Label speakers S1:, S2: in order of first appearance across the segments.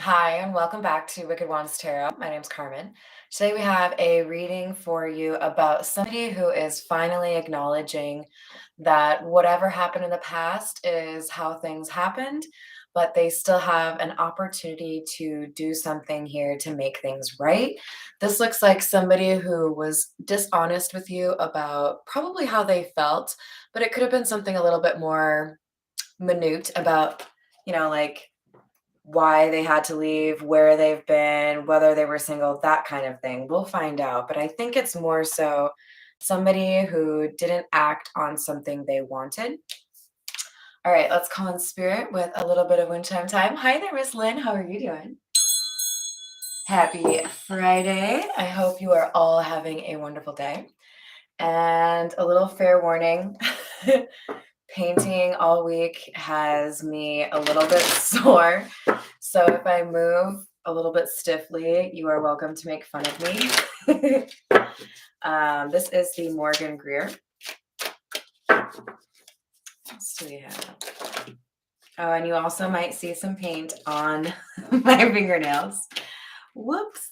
S1: Hi, and welcome back to Wicked Wands Tarot. My name's Carmen. Today we have a reading for you about somebody who is finally acknowledging that whatever happened in the past is how things happened, but they still have an opportunity to do something here to make things right. This looks like somebody who was dishonest with you about probably how they felt, but it could have been something a little bit more minute about, like why they had to leave, where they've been, whether they were single, that kind of thing. We'll find out. But I think it's more so somebody who didn't act on something they wanted. All right, let's call in spirit with a little bit of wind chime time. Hi there, Miss Lynn. How are you doing? Happy Friday. I hope you are all having a wonderful day. And a little fair warning. Painting all week has me a little bit sore. So if I move a little bit stiffly, you are welcome to make fun of me. This is the Morgan Greer. What else do we have? Oh, and you also might see some paint on my fingernails. Whoops.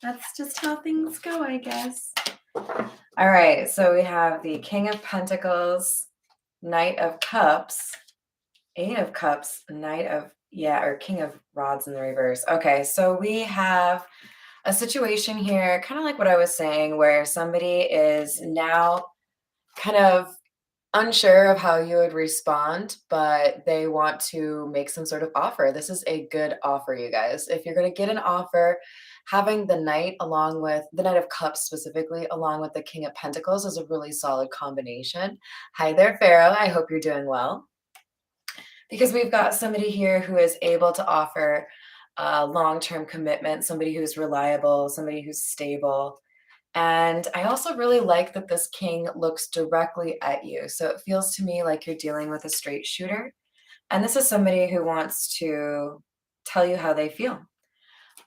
S1: That's just how things go, I guess. All right, so we have the King of Pentacles, Knight of Cups, Eight of Cups, Knight of, yeah, or King of Rods in the reverse. Okay, so we have a situation here, kind of like what I was saying, where somebody is now kind of unsure of how you would respond, but they want to make some sort of offer. This is a good offer, you guys. If you're going to get an offer, having the Knight along with the Knight of Cups specifically, along with the King of Pentacles is a really solid combination. Hi there, Pharaoh. I hope you're doing well. Because we've got somebody here who is able to offer long-term commitment, somebody who's reliable, somebody who's stable. And I also really like that this king looks directly at you. So it feels to me like you're dealing with a straight shooter. And this is somebody who wants to tell you how they feel.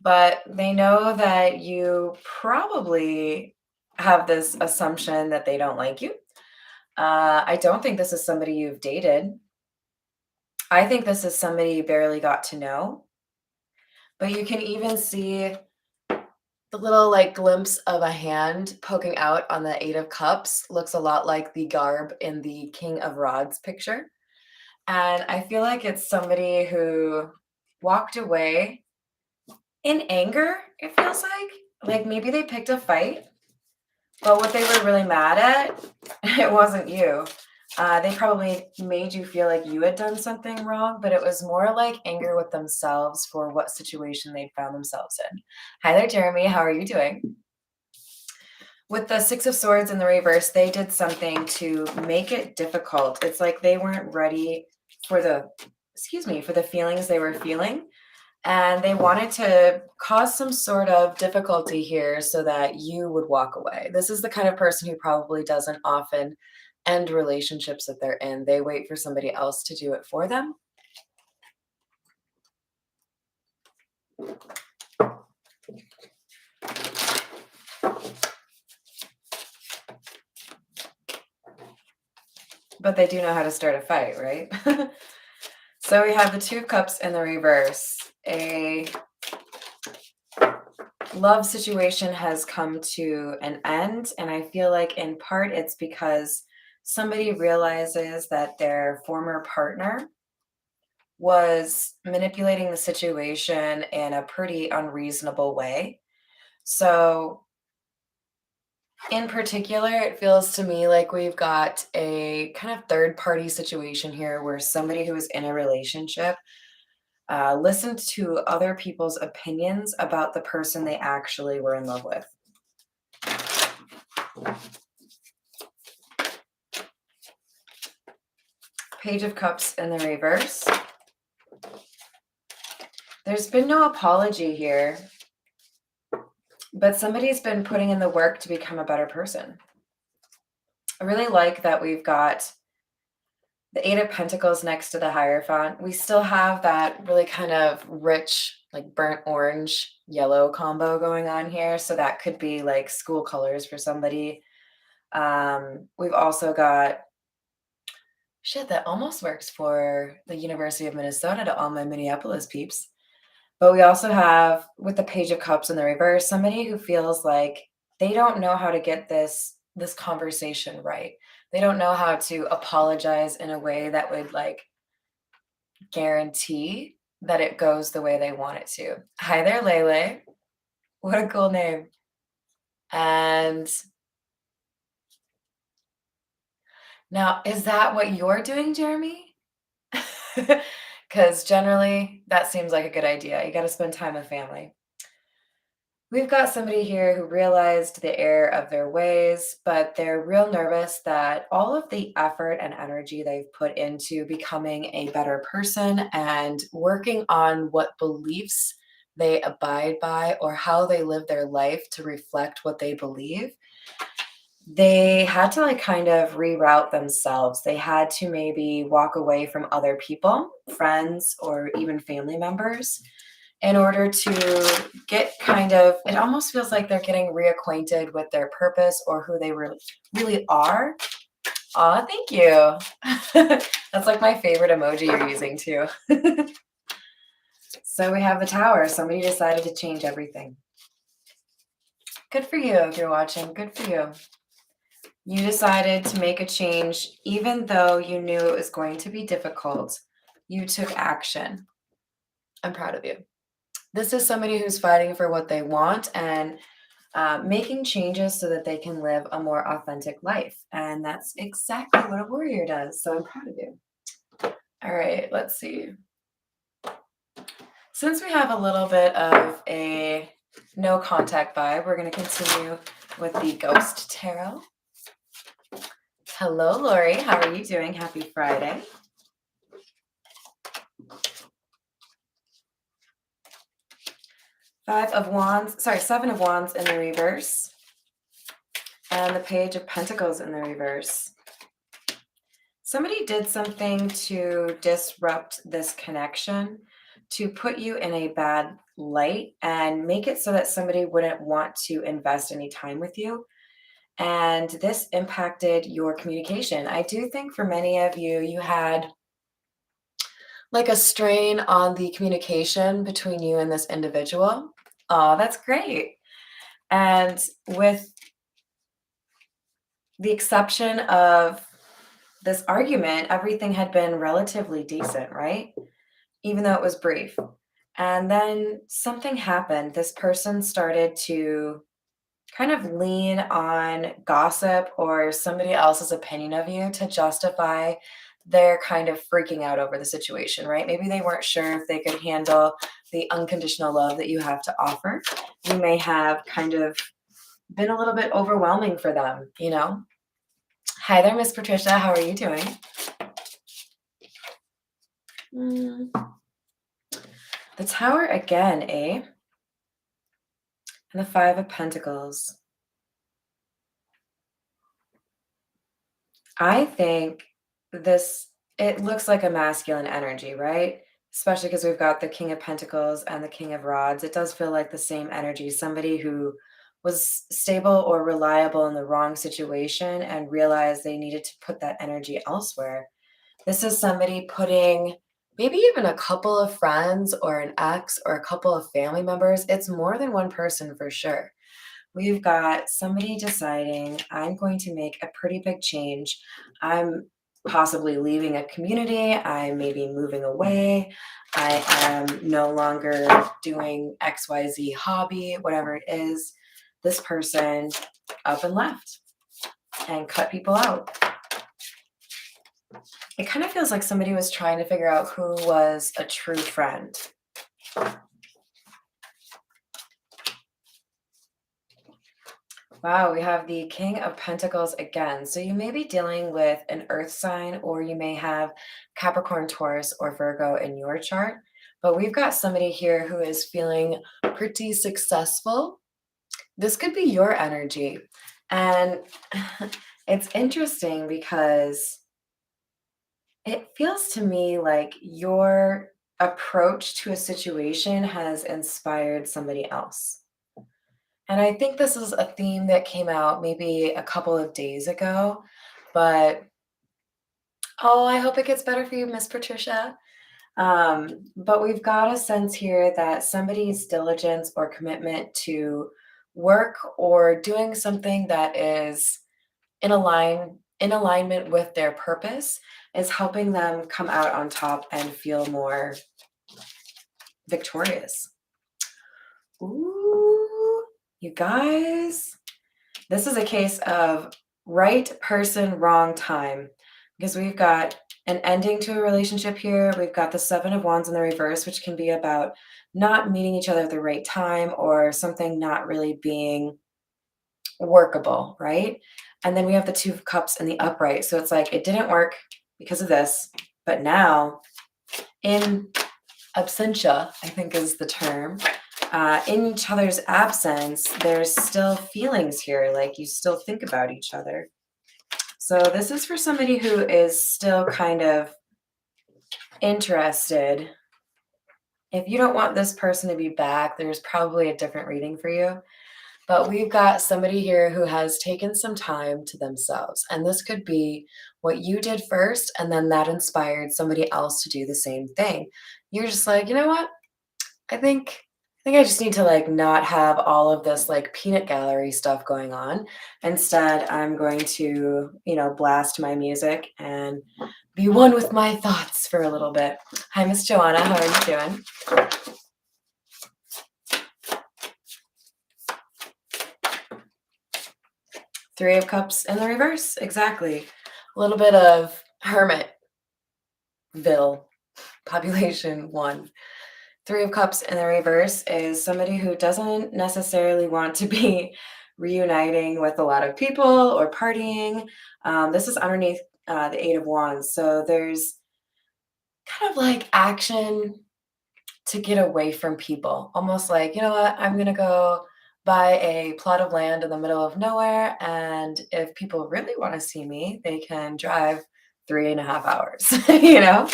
S1: But they know that you probably have this assumption that they don't like you. I don't think this is somebody you've dated. I think this is somebody you barely got to know. But you can even see the little, like, glimpse of a hand poking out on the Eight of Cups looks a lot like the garb in the King of Rods picture, and I feel like it's somebody who walked away in anger, it feels like. Like, maybe they picked a fight, but what they were really mad at, it wasn't you. They probably made you feel like you had done something wrong, but it was more like anger with themselves for what situation they'd found themselves in. Hi there, Jeremy. How are you doing? With the Six of Swords in the reverse, they did something to make it difficult. It's like they weren't ready for for the feelings they were feeling. And they wanted to cause some sort of difficulty here so that you would walk away. This is the kind of person who probably doesn't often end relationships that they're in. They wait for somebody else to do it for them. But they do know how to start a fight, right? So we have the Two of Cups in the reverse. A love situation has come to an end, and I feel like in part it's because somebody realizes that their former partner was manipulating the situation in a pretty unreasonable way. So, in particular, it feels to me like we've got a kind of third party situation here where somebody who is in a relationship listened to other people's opinions about the person they actually were in love with. Page of Cups in the reverse. There's been no apology here, but somebody's been putting in the work to become a better person. I really like that we've got the Eight of Pentacles next to the Hierophant. We still have that really kind of rich, like burnt orange yellow combo going on here. So that could be like school colors for somebody. We've also got shit that almost works for the University of Minnesota to all my Minneapolis peeps. But we also have, with the Page of Cups in the reverse, somebody who feels like they don't know how to get this conversation right. They don't know how to apologize in a way that would like guarantee that it goes the way they want it to. Hi there, Lele. What a cool name. And now, is that what you're doing, Jeremy? Because generally, that seems like a good idea. You got to spend time with family. We've got somebody here who realized the error of their ways, but they're real nervous that all of the effort and energy they've put into becoming a better person and working on what beliefs they abide by or how they live their life to reflect what they believe, they had to like kind of reroute themselves. They had to maybe walk away from other people, friends, or even family members in order to get kind of, it almost feels like they're getting reacquainted with their purpose or who they really are. Aw, thank you. That's like my favorite emoji you're using too. So we have the tower. Somebody decided to change everything. Good for you if you're watching. Good for you. You decided to make a change, even though you knew it was going to be difficult. You took action. I'm proud of you. This is somebody who's fighting for what they want and making changes so that they can live a more authentic life. And that's exactly what a warrior does. So I'm proud of you. All right, let's see. Since we have a little bit of a no contact vibe, we're going to continue with the Ghost Tarot. Hello, Lori. How are you doing? Happy Friday. Seven of Wands in the reverse. And the Page of Pentacles in the reverse. Somebody did something to disrupt this connection, to put you in a bad light and make it so that somebody wouldn't want to invest any time with you. And this impacted your communication. I do think for many of you, you had like a strain on the communication between you and this individual. Oh, that's great. And with the exception of this argument, everything had been relatively decent, right? Even though it was brief. And then something happened. This person started to kind of lean on gossip or somebody else's opinion of you to justify their kind of freaking out over the situation, right? Maybe they weren't sure if they could handle the unconditional love that you have to offer. You may have kind of been a little bit overwhelming for them, you know? Hi there, Miss Patricia. How are you doing? The Tower again, eh? And the Five of Pentacles. I think it looks like a masculine energy, right? Especially because we've got the King of Pentacles and the King of Rods. It does feel like the same energy. Somebody who was stable or reliable in the wrong situation and realized they needed to put that energy elsewhere. This is somebody putting maybe even a couple of friends or an ex or a couple of family members. It's more than one person for sure. We've got somebody deciding, I'm going to make a pretty big change. I'm possibly leaving a community. I may be moving away. I am no longer doing XYZ hobby, whatever it is. This person up and left and cut people out. It kind of feels like somebody was trying to figure out who was a true friend. Wow, we have the King of Pentacles again. So you may be dealing with an earth sign, or you may have Capricorn, Taurus, or Virgo in your chart. But we've got somebody here who is feeling pretty successful. This could be your energy. And it's interesting because it feels to me like your approach to a situation has inspired somebody else. And I think this is a theme that came out maybe a couple of days ago, but oh, I hope it gets better for you, Miss Patricia. But we've got a sense here that somebody's diligence or commitment to work or doing something that is in alignment with their purpose is helping them come out on top and feel more victorious. Ooh, you guys, this is a case of right person, wrong time, because we've got an ending to a relationship here. We've got the Seven of Wands in the reverse, which can be about not meeting each other at the right time or something not really being workable, right? And then we have the Two of Cups in the upright. So it's like it didn't work because of this, but now in absentia, I think is the term, in each other's absence, there's still feelings here. Like you still think about each other. So this is for somebody who is still kind of interested. If you don't want this person to be back, there's probably a different reading for you. But we've got somebody here who has taken some time to themselves. And this could be what you did first, and then that inspired somebody else to do the same thing. You're just like, you know what? I think I just need to like not have all of this like peanut gallery stuff going on. Instead, I'm going to, blast my music and be one with my thoughts for a little bit. Hi, Miss Joanna. How are you doing? Three of Cups in the reverse. Exactly. A little bit of Hermitville, population 1. Three of Cups in the reverse is somebody who doesn't necessarily want to be reuniting with a lot of people or partying. This is underneath the Eight of Wands. So there's kind of like action to get away from people. Almost like, you know what, I'm going to go buy a plot of land in the middle of nowhere. And if people really want to see me, they can drive 3.5 hours, you know?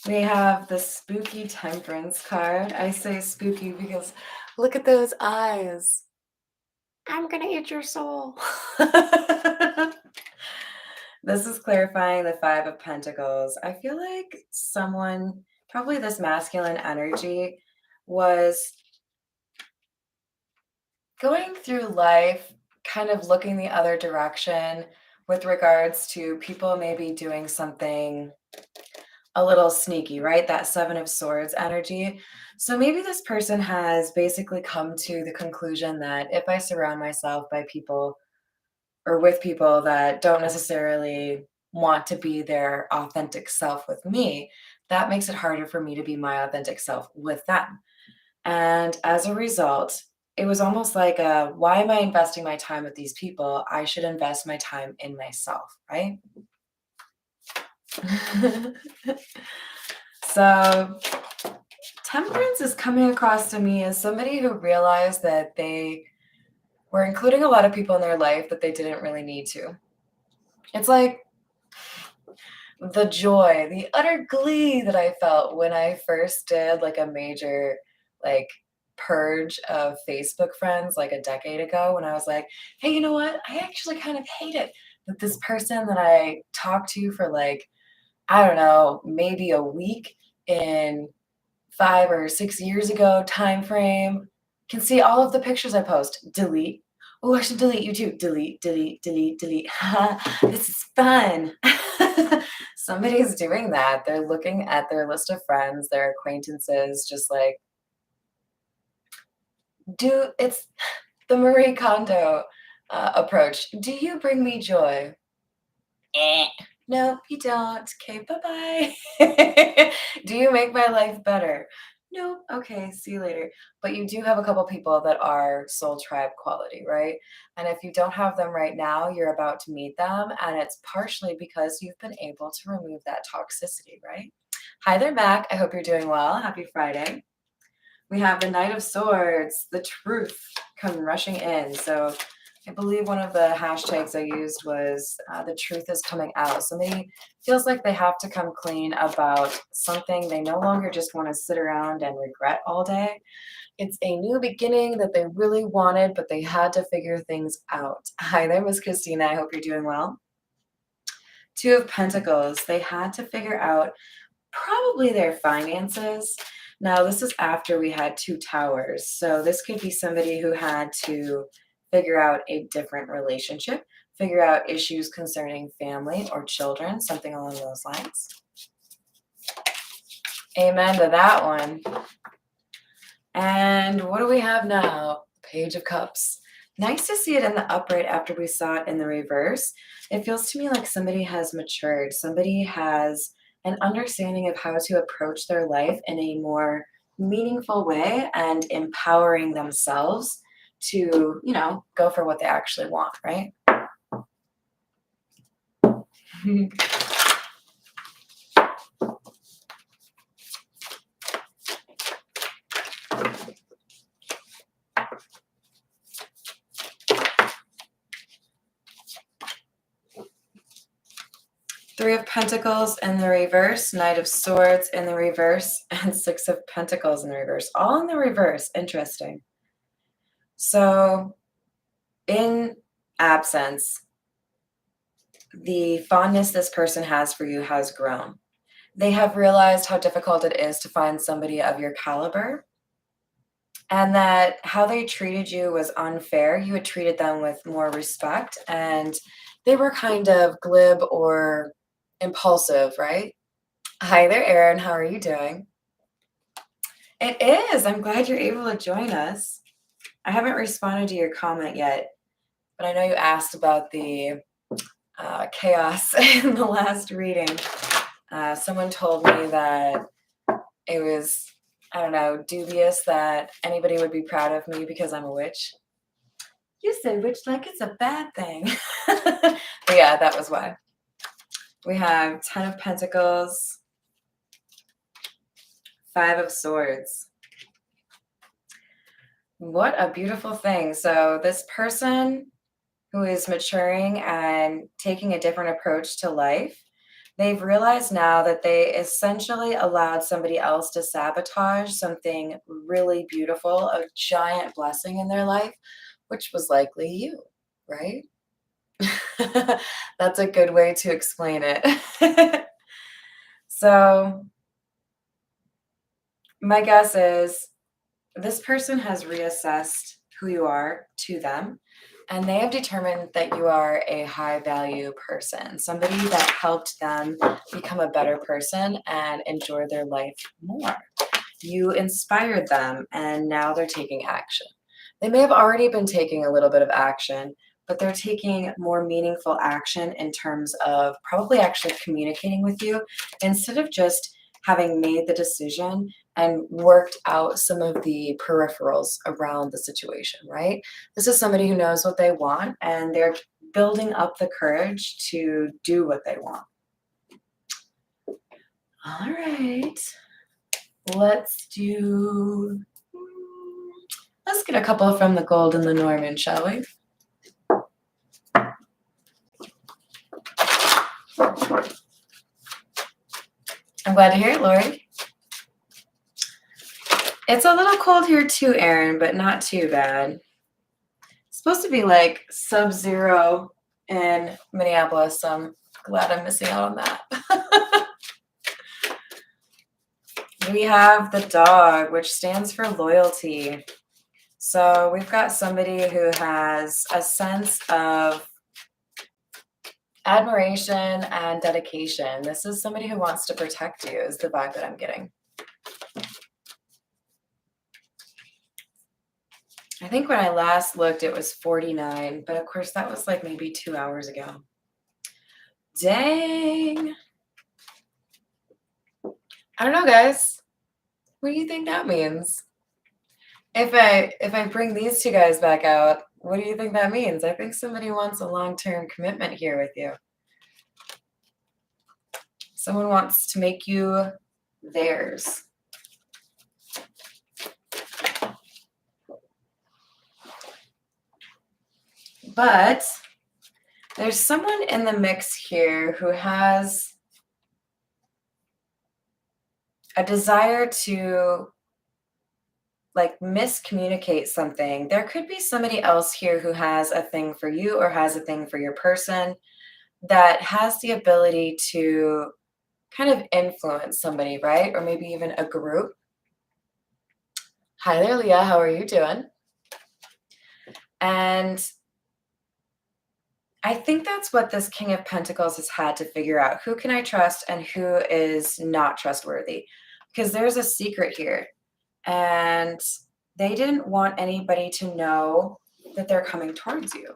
S1: We have the spooky temperance card. I say spooky because look at those eyes. I'm going to eat your soul. This is clarifying the Five of Pentacles. I feel like someone, probably this masculine energy, was going through life kind of looking the other direction with regards to people maybe doing something a little sneaky, right? That Seven of Swords energy. So maybe this person has basically come to the conclusion that if I surround myself by people or with people that don't necessarily want to be their authentic self with me, that makes it harder for me to be my authentic self with them. And as a result, it was almost like why am I investing my time with these people? I should invest my time in myself, right? So temperance is coming across to me as somebody who realized that they were including a lot of people in their life that they didn't really need to. It's like the joy, the utter glee that I felt when I first did like a major like purge of Facebook friends like a decade ago when I was like, hey, you know what? I actually kind of hate it that this person that I talked to for like, I don't know, maybe a week in 5 or 6 years ago time frame can see all of the pictures I post. Delete. Oh, I should delete you too. Delete, delete, delete, delete. This is fun. Somebody's doing that. They're looking at their list of friends, their acquaintances, just like, it's the Marie Kondo approach. Do you bring me joy? No, you don't. Okay, bye-bye. Do you make my life better? No. Okay, see you later. But you do have a couple people that are soul tribe quality, right? And if you don't have them right now, you're about to meet them. And it's partially because you've been able to remove that toxicity, right? Hi there, Mac. I hope you're doing well. Happy Friday. We have the Knight of Swords, the truth come rushing in. So I believe one of the hashtags I used was the truth is coming out. Somebody feels like they have to come clean about something. They no longer just want to sit around and regret all day. It's a new beginning that they really wanted, but they had to figure things out. Hi there, Miss Christina. I hope you're doing well. Two of Pentacles. They had to figure out probably their finances. Now, this is after we had two towers. So this could be somebody who had to figure out a different relationship, figure out issues concerning family or children, something along those lines. Amen to that one. And what do we have now? Page of Cups. Nice to see it in the upright after we saw it in the reverse. It feels to me like somebody has matured. Somebody has an understanding of how to approach their life in a more meaningful way and empowering themselves to, go for what they actually want, right? Three of Pentacles in the reverse, Knight of Swords in the reverse, and Six of Pentacles in the reverse. All in the reverse. Interesting. So, in absence, the fondness this person has for you has grown. They have realized how difficult it is to find somebody of your caliber, and that how they treated you was unfair. You had treated them with more respect, and they were kind of glib or impulsive, right? Hi there, Erin. How are you doing? It is. I'm glad you're able to join us. I haven't responded to your comment yet, but I know you asked about the chaos in the last reading. Someone told me that it was, I don't know, dubious that anybody would be proud of me because I'm a witch. You said witch like it's a bad thing. But yeah, that was why. We have 10 of Pentacles, 5 of Swords. What a beautiful thing. So this person who is maturing and taking a different approach to life, they've realized now that they essentially allowed somebody else to sabotage something really beautiful, a giant blessing in their life, which was likely you, right? That's a good way to explain it. So my guess is this person has reassessed who you are to them, and they have determined that you are a high value person, somebody that helped them become a better person and enjoy their life more. You inspired them, and now they're taking action. They may have already been taking a little bit of action, but they're taking more meaningful action in terms of probably actually communicating with you instead of just having made the decision and worked out some of the peripherals around the situation, right? This is somebody who knows what they want and they're building up the courage to do what they want. All right. Let's get a couple from the Gold and the Norman, shall we? I'm glad to hear it, Lori. It's a little cold here too, Erin, but not too bad. It's supposed to be like sub-zero in Minneapolis, so I'm glad I'm missing out on that. We have the dog, which stands for loyalty. So we've got somebody who has a sense of admiration and dedication. This is somebody who wants to protect you, is the vibe that I'm getting. I think when I last looked, it was 49, but of course that was like maybe 2 hours ago. Dang. I don't know, guys. What do you think that means? If I bring these two guys back out, what do you think that means? I think somebody wants a long-term commitment here with you. Someone wants to make you theirs. But there's someone in the mix here who has a desire to like miscommunicate something. There could be somebody else here who has a thing for you or has a thing for your person that has the ability to kind of influence somebody, right? Or maybe even a group. Hi there, Leah. How are you doing? And I think that's what this King of Pentacles has had to figure out. Who can I trust and who is not trustworthy? Because there's a secret here. And they didn't want anybody to know that they're coming towards you.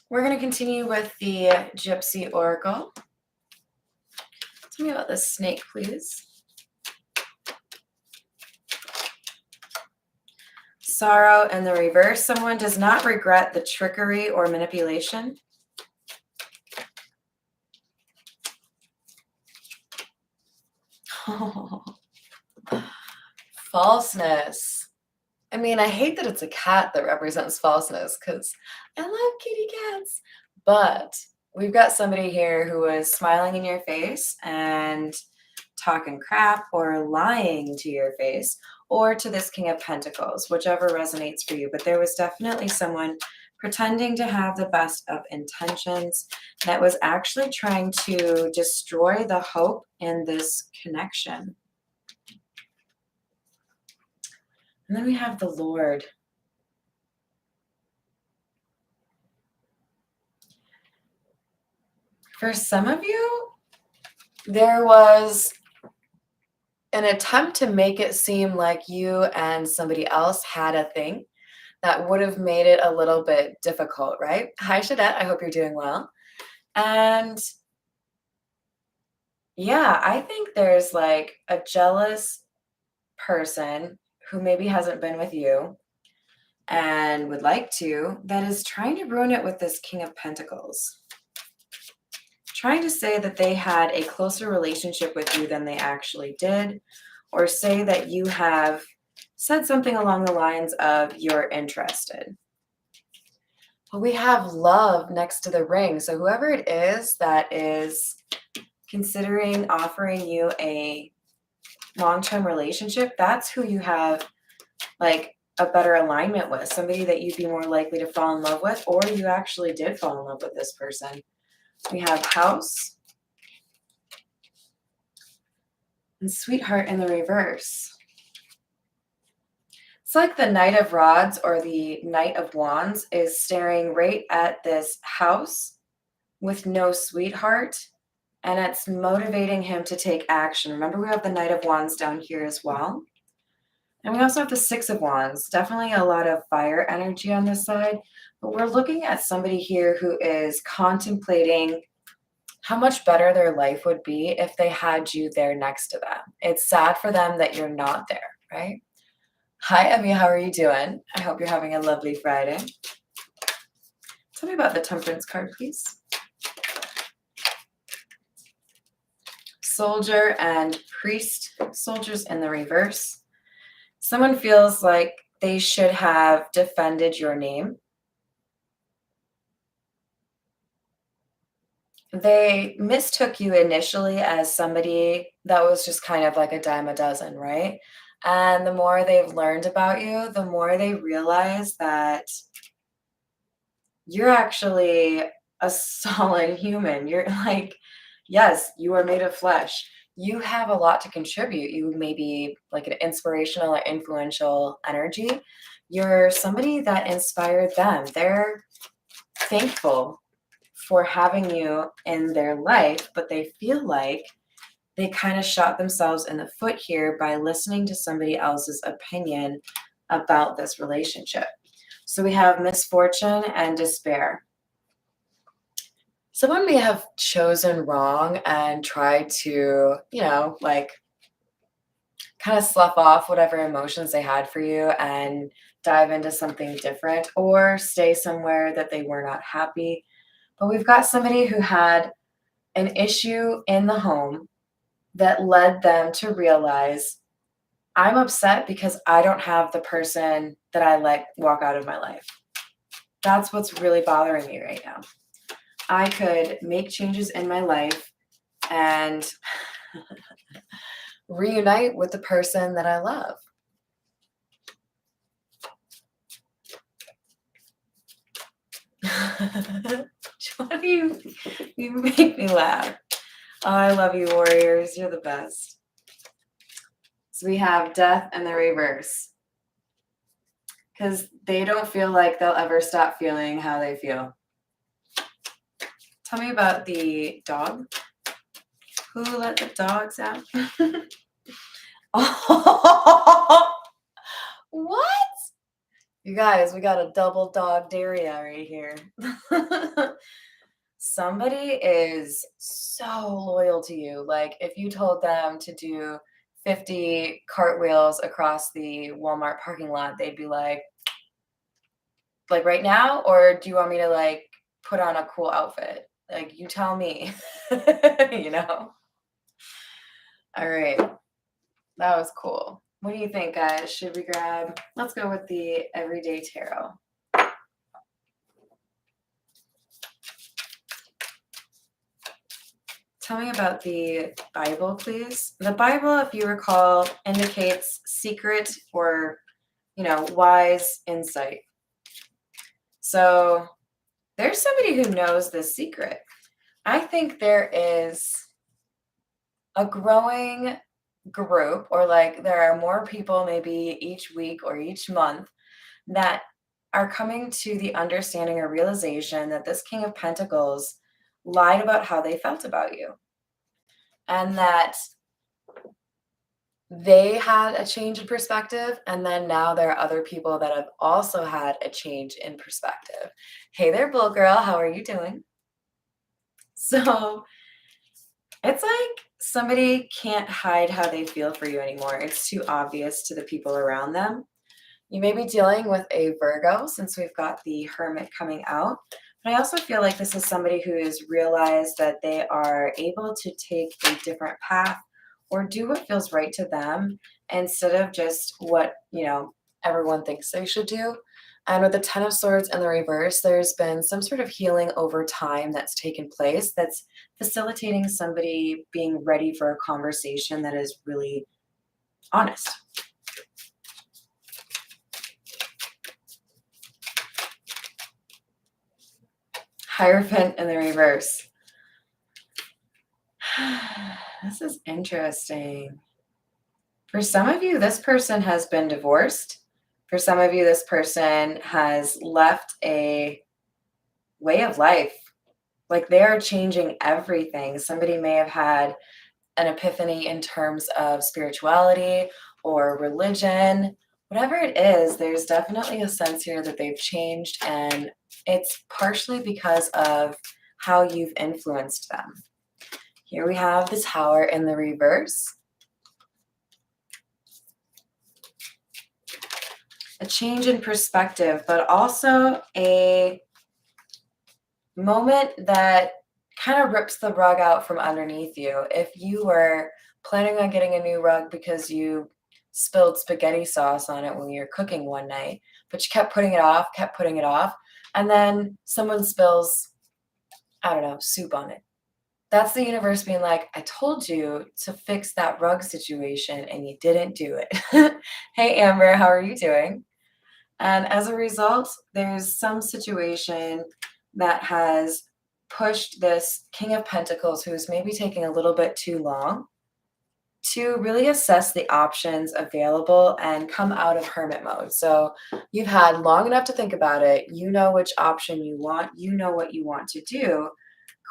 S1: We're going to continue with the Gypsy Oracle. Tell me about this snake, please. Sorrow in the reverse. Someone does not regret the trickery or manipulation. Oh. Falseness. I mean, I hate that it's a cat that represents falseness because I love kitty cats. But we've got somebody here who is smiling in your face and talking crap or lying to your face or to this King of Pentacles, whichever resonates for you. But there was definitely someone pretending to have the best of intentions that was actually trying to destroy the hope in this connection. And then we have the Lord. For some of you, there was an attempt to make it seem like you and somebody else had a thing that would have made it a little bit difficult, right? Hi, Shadette. I hope you're doing well. And yeah, I think there's like a jealous person who maybe hasn't been with you and would like to, that is trying to ruin it with this King of Pentacles. Trying to say that they had a closer relationship with you than they actually did, or say that you have said something along the lines of you're interested. But we have love next to the ring. So whoever it is that is considering offering you a long-term relationship, that's who you have like a better alignment with, somebody that you'd be more likely to fall in love with, or you actually did fall in love with this person. We have House and Sweetheart in the reverse. It's like the Knight of Rods or the Knight of Wands is staring right at this house with no sweetheart, and it's motivating him to take action. Remember, we have the Knight of Wands down here as well. And we also have the Six of Wands. Definitely a lot of fire energy on this side. But we're looking at somebody here who is contemplating how much better their life would be if they had you there next to them. It's sad for them that you're not there, right? Hi, Emmy. How are you doing? I hope you're having a lovely Friday. Tell me about the Temperance card, please. Soldier and Priest. Soldiers in the reverse. Someone feels like they should have defended your name. They mistook you initially as somebody that was just kind of like a dime a dozen, right? And the more they've learned about you, the more they realize that you're actually a solid human. You're like, yes, you are made of flesh. You have a lot to contribute. You may be like an inspirational or influential energy. You're somebody that inspired them. They're thankful for having you in their life, but they feel like they kind of shot themselves in the foot here by listening to somebody else's opinion about this relationship. So we have misfortune and despair. Someone may have chosen wrong and tried to, like kind of slough off whatever emotions they had for you and dive into something different or stay somewhere that they were not happy. But we've got somebody who had an issue in the home that led them to realize, I'm upset because I don't have the person that I let walk out of my life. That's what's really bothering me right now. I could make changes in my life and reunite with the person that I love. What do you make me laugh? Oh, I love you, warriors. You're the best. So we have death and the reverse. Because they don't feel like they'll ever stop feeling how they feel. Tell me about the dog. Who let the dogs out? Oh, what? You guys, we got a double dog Daria right here. Somebody is so loyal to you. Like if you told them to do 50 cartwheels across the Walmart parking lot, they'd be like right now, or do you want me to like put on a cool outfit? Like you tell me, you know? All right. That was cool. What do you think, guys? Should we grab, let's go with the Everyday Tarot. Tell me about the Bible, please. The Bible, if you recall, indicates secret or, wise insight. So there's somebody who knows this secret. I think there is a growing group, or like there are more people maybe each week or each month that are coming to the understanding or realization that this King of Pentacles lied about how they felt about you, and that they had a change in perspective, and then now there are other people that have also had a change in perspective. Hey there, Bull Girl, how are you doing? So it's like somebody can't hide how they feel for you anymore. It's too obvious to the people around them. You may be dealing with a Virgo, since we've got the Hermit coming out. But I also feel like this is somebody who has realized that they are able to take a different path or do what feels right to them instead of just what, everyone thinks they should do. And with the Ten of Swords in the reverse, there's been some sort of healing over time that's taken place that's facilitating somebody being ready for a conversation that is really honest. Hierophant in the reverse. This is interesting. For some of you, this person has been divorced. For some of you, this person has left a way of life. Like they are changing everything. Somebody may have had an epiphany in terms of spirituality or religion. Whatever it is, there's definitely a sense here that they've changed, and it's partially because of how you've influenced them. Here we have the Tower in the reverse. A change in perspective, but also a moment that kind of rips the rug out from underneath you. If you were planning on getting a new rug because you spilled spaghetti sauce on it when you were cooking one night, but you kept putting it off, and then someone spills, I don't know, soup on it. That's the universe being like, I told you to fix that rug situation and you didn't do it. Hey, Amber, how are you doing? And as a result, there's some situation that has pushed this King of Pentacles, who's maybe taking a little bit too long, to really assess the options available and come out of hermit mode. So you've had long enough to think about it. You know which option you want. You know what you want to do.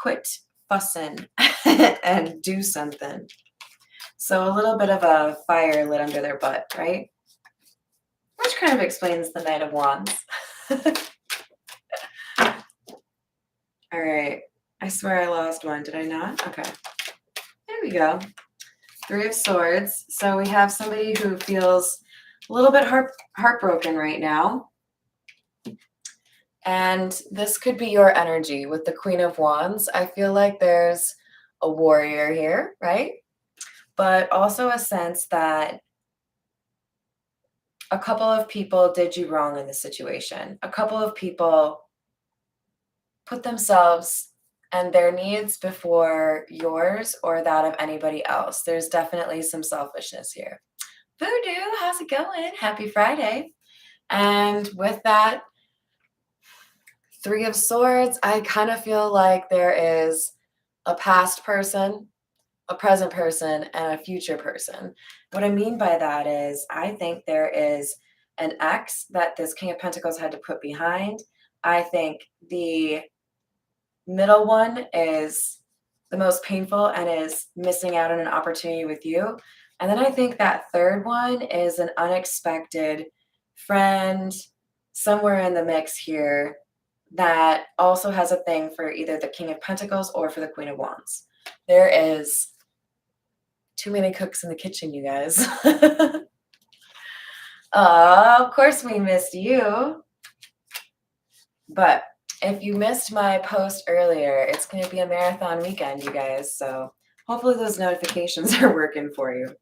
S1: Quit fussing and do something. So a little bit of a fire lit under their butt, right? Which kind of explains the Knight of Wands. All right. I swear I lost one. Did I not? Okay. There we go. Three of Swords. So we have somebody who feels a little bit heartbroken right now. And this could be your energy with the Queen of Wands. I feel like there's a warrior here, right? But also a sense that a couple of people did you wrong in the situation. A couple of people put themselves and their needs before yours or that of anybody else. There's definitely some selfishness here. Voodoo, how's it going? Happy Friday. And with that, Three of Swords, I kind of feel like there is a past person, a present person, and a future person. What I mean by that is I think there is an ex that this King of Pentacles had to put behind. I think the middle one is the most painful and is missing out on an opportunity with you. And then I think that third one is an unexpected friend somewhere in the mix here that also has a thing for either the King of Pentacles or for the Queen of Wands. There is too many cooks in the kitchen, you guys. Of course we missed you. But if you missed my post earlier, it's going to be a marathon weekend, you guys. So hopefully those notifications are working for you.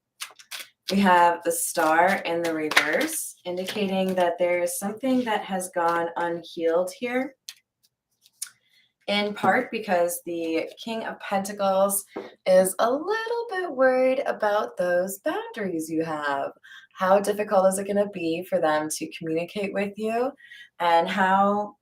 S1: We have the Star in the reverse, indicating that there is something that has gone unhealed here. In part because the King of Pentacles is a little bit worried about those boundaries you have. How difficult is it going to be for them to communicate with you? And how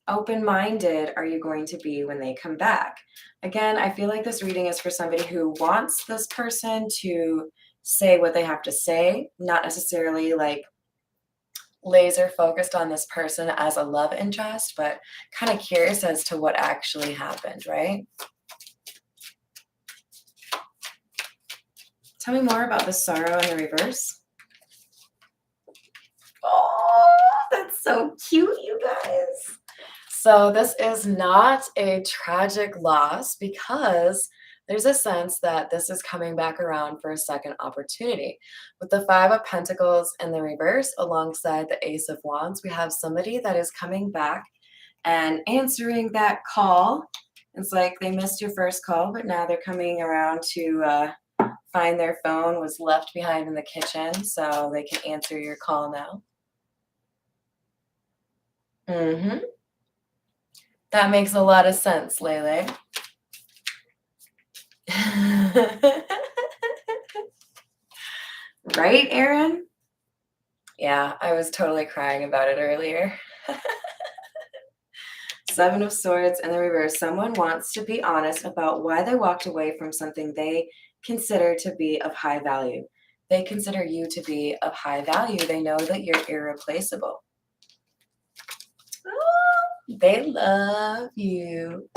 S1: open-minded are you going to be when they come back? Again, I feel like this reading is for somebody who wants this person to say what they have to say, not necessarily like laser focused on this person as a love interest, but kind of curious as to what actually happened, right? Tell me more about the Sorrow in the reverse. Oh, that's so cute, you guys. So this is not a tragic loss because there's a sense that this is coming back around for a second opportunity. With the Five of Pentacles in the reverse alongside the Ace of Wands, we have somebody that is coming back and answering that call. It's like they missed your first call, but now they're coming around to find their phone was left behind in the kitchen, so they can answer your call now. That makes a lot of sense, Lele. Right, Aaron? Yeah, I was totally crying about it earlier. Seven of Swords in the reverse. Someone wants to be honest about why they walked away from something they consider to be of high value. They consider you to be of high value. They know that you're irreplaceable. Oh, they love you.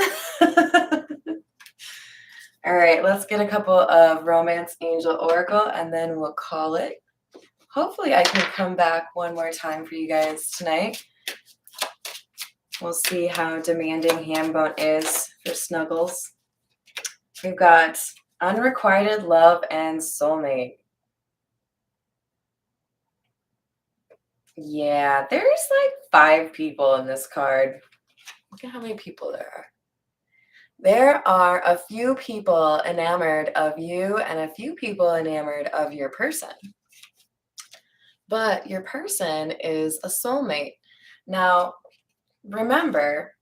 S1: All right, let's get a couple of Romance Angel Oracle and then we'll call it. Hopefully I can come back one more time for you guys tonight. We'll see how demanding Hambone is for snuggles. We've got Unrequited Love and Soulmate. Yeah, there's like 5 people in this card. Look at how many people there are. There are a few people enamored of you and a few people enamored of your person. But your person is a soulmate. Now, remember,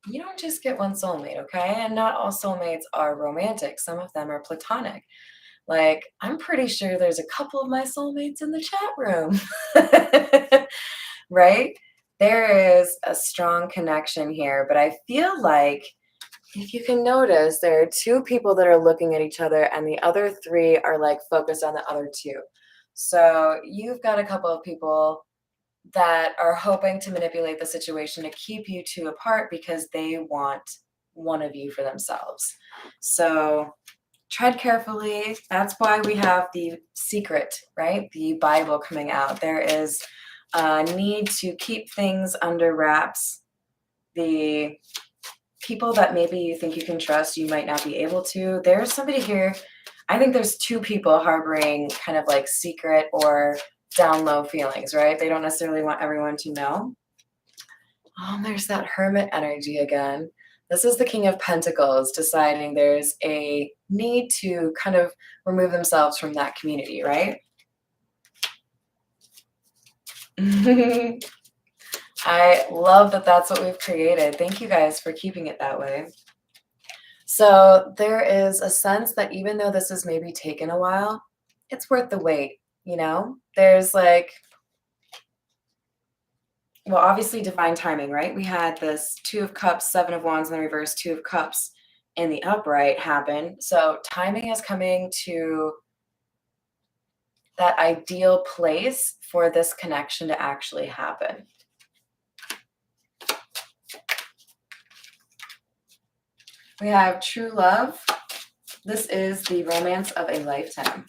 S1: you don't just get one soulmate, okay? And not all soulmates are romantic. Some of them are platonic. Like, I'm pretty sure there's a couple of my soulmates in the chat room, right? There is a strong connection here, but I feel like if you can notice, there are 2 people that are looking at each other and the other 3 are like focused on the other 2. So you've got a couple of people that are hoping to manipulate the situation to keep you 2 apart because they want one of you for themselves. So tread carefully. That's why we have the secret, right? The Bible coming out. There is a need to keep things under wraps. The people that maybe you think you can trust, you might not be able to. There's somebody here. I think there's 2 people harboring kind of like secret or down low feelings, right? They don't necessarily want everyone to know. Oh, there's that Hermit energy again. This is the King of Pentacles deciding there's a need to kind of remove themselves from that community, right? I love that that's what we've created. Thank you guys for keeping it that way. So there is a sense that even though this has maybe taken a while, it's worth the wait, you know? There's like, well, obviously divine timing, right? We had this Two of Cups, Seven of Wands in the reverse, Two of Cups in the upright happen. So timing is coming to that ideal place for this connection to actually happen. We have true love. This is the romance of a lifetime.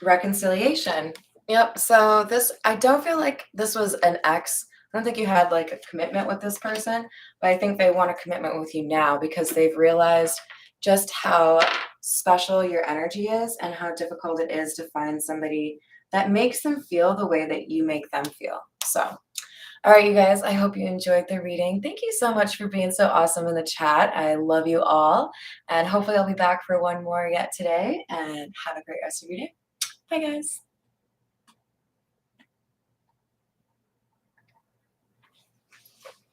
S1: Reconciliation. Yep. So this, I don't feel like this was an ex. I don't think you had like a commitment with this person, but I think they want a commitment with you now because they've realized just how special your energy is and how difficult it is to find somebody that makes them feel the way that you make them feel. So, all right, you guys, I hope you enjoyed the reading. Thank you so much for being so awesome in the chat. I love you all. And hopefully I'll be back for one more yet today. And have a great rest of your day. Bye, guys.